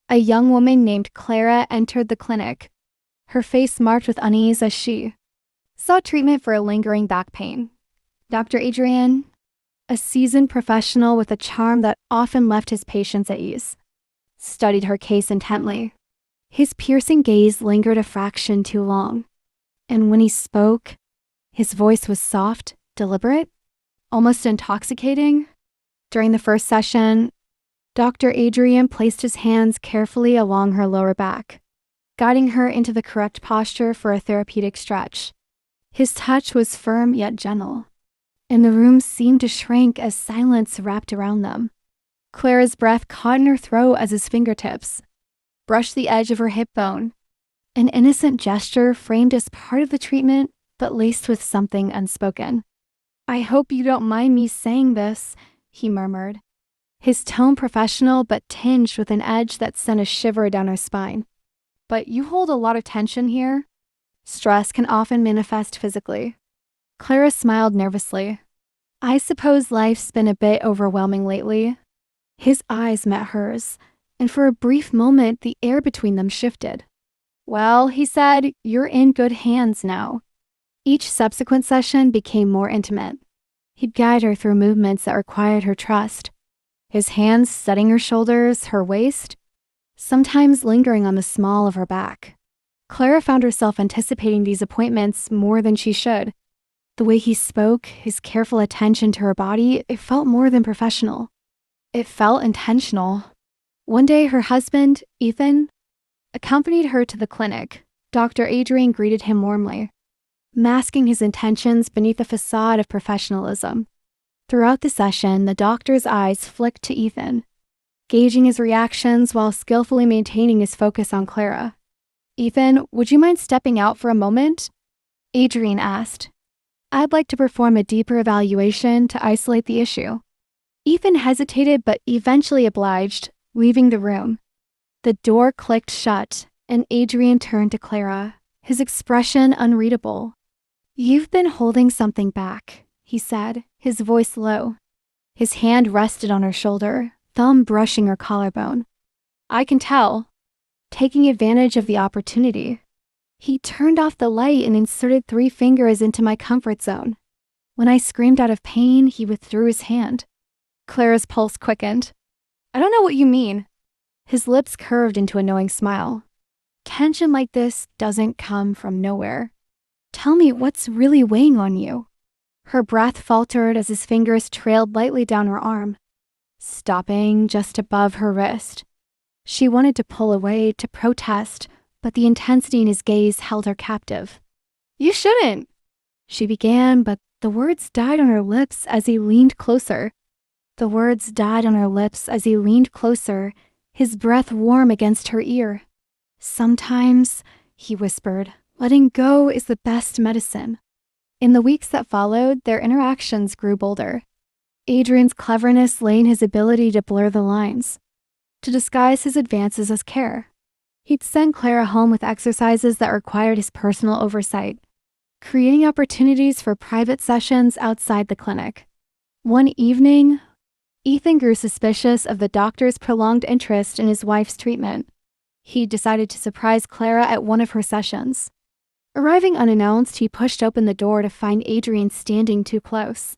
A young woman named Clara entered the clinic, her face marked with unease as she sought treatment for a lingering back pain. Dr. Adrian, a seasoned professional with a charm that often left his patients at ease, studied her case intently. His piercing gaze lingered a fraction too long, and when he spoke, his voice was soft, deliberate, almost intoxicating. During the first session, Dr. Adrian placed his hands carefully along her lower back, guiding her into the correct posture for a therapeutic stretch. His touch was firm yet gentle, and the room seemed to shrink as silence wrapped around them. Clara's breath caught in her throat as his fingertips brushed the edge of her hip bone, an innocent gesture framed as part of the treatment but laced with something unspoken. "I hope you don't mind me saying this," he murmured, his tone professional but tinged with an edge that sent a shiver down her spine. "But you hold a lot of tension here. Stress can often manifest physically." Clara smiled nervously. "I suppose life's been a bit overwhelming lately." His eyes met hers, and for a brief moment the air between them shifted. "Well," he said, "you're in good hands now." Each subsequent session became more intimate. He'd guide her through movements that required her trust, his hands studying her shoulders, her waist, sometimes lingering on the small of her back. Clara found herself anticipating these appointments more than she should. The way he spoke, his careful attention to her body, it felt more than professional. It felt intentional. One day, her husband, Ethan, accompanied her to the clinic. Dr. Adrian greeted him warmly, masking his intentions beneath a facade of professionalism. Throughout the session, the doctor's eyes flicked to Ethan, gauging his reactions while skillfully maintaining his focus on Clara. "Ethan, would you mind stepping out for a moment?" Adrian asked. "I'd like to perform a deeper evaluation to isolate the issue." Ethan hesitated but eventually obliged, leaving the room. The door clicked shut, and Adrian turned to Clara, his expression unreadable. "You've been holding something back," he said, his voice low. His hand rested on her shoulder, thumb brushing her collarbone. "I can tell." Taking advantage of the opportunity, he turned off the light and inserted 3 fingers into my comfort zone. When I screamed out of pain, he withdrew his hand. Clara's pulse quickened. "I don't know what you mean." His lips curved into a knowing smile. "Tension like this doesn't come from nowhere. Tell me what's really weighing on you." Her breath faltered as his fingers trailed lightly down her arm, stopping just above her wrist. She wanted to pull away, to protest, but the intensity in his gaze held her captive. "You shouldn't," she began, but the words died on her lips as he leaned closer. His breath warm against her ear. "Sometimes," he whispered, "letting go is the best medicine." In the weeks that followed, their interactions grew bolder. Adrian's cleverness lay in his ability to blur the lines, to disguise his advances as care. He'd send Clara home with exercises that required his personal oversight, creating opportunities for private sessions outside the clinic. One evening, Ethan grew suspicious of the doctor's prolonged interest in his wife's treatment. He decided to surprise Clara at one of her sessions. Arriving unannounced, he pushed open the door to find Adrian standing too close,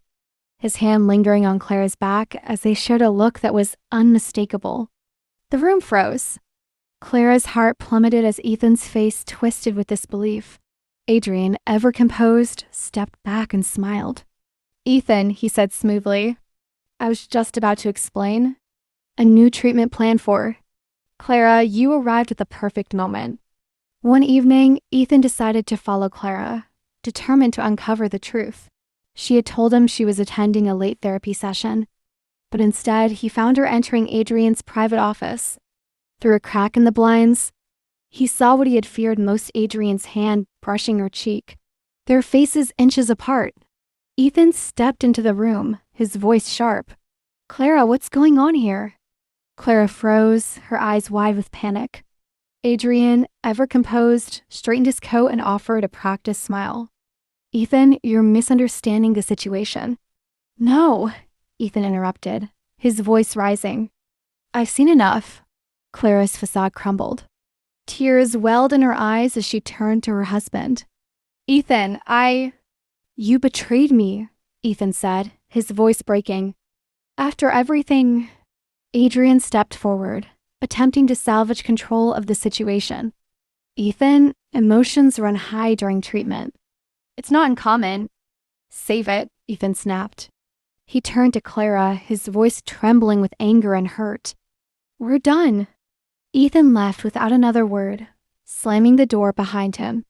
his hand lingering on Clara's back as they shared a look that was unmistakable. The room froze. Clara's heart plummeted as Ethan's face twisted with disbelief. Adrian, ever composed, stepped back and smiled. "Ethan," he said smoothly, "I was just about to explain. A new treatment plan for Clara. You arrived at the perfect moment." One evening, Ethan decided to follow Clara, determined to uncover the truth. She had told him she was attending a late therapy session, but instead he found her entering Adrian's private office. Through a crack in the blinds, he saw what he had feared most: Adrian's hand brushing her cheek, their faces inches apart. Ethan stepped into the room, his voice sharp. "Clara, what's going on here?" Clara froze, her eyes wide with panic. Adrian, ever composed, straightened his coat and offered a practiced smile. "Ethan, you're misunderstanding the situation." "No," Ethan interrupted, his voice rising. "I've seen enough. Clara's facade crumbled. Tears welled in her eyes as she turned to her husband. Ethan, You betrayed me, Ethan said, his voice breaking. After everything, Adrian stepped forward, attempting to salvage control of the situation. Ethan, emotions run high during treatment. It's not uncommon. Save it, Ethan snapped. He turned to Clara, his voice trembling with anger and hurt. We're done. Ethan left without another word, slamming the door behind him.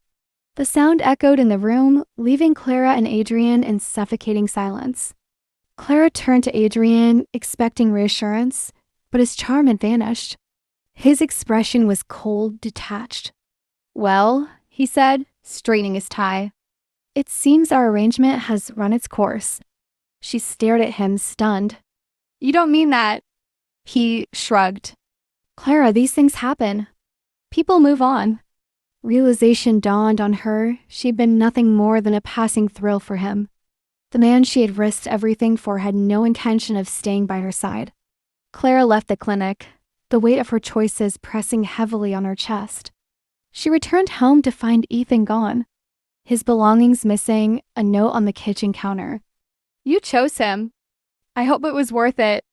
The sound echoed in the room, leaving Clara and Adrian in suffocating silence. Clara turned to Adrian, expecting reassurance, but his charm had vanished. His expression was cold, detached. Well, he said, straightening his tie. It seems our arrangement has run its course. She stared at him, stunned. You don't mean that. He shrugged. Clara, these things happen. People move on. Realization dawned on her. She'd been nothing more than a passing thrill for him. The man she had risked everything for had no intention of staying by her side. Clara left the clinic, the weight of her choices pressing heavily on her chest. She returned home to find Ethan gone, his belongings missing, a note on the kitchen counter. You chose him. I hope it was worth it.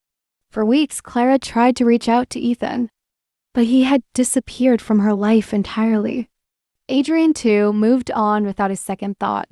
For weeks, Clara tried to reach out to Ethan, but he had disappeared from her life entirely. Adrian, too, moved on without a second thought.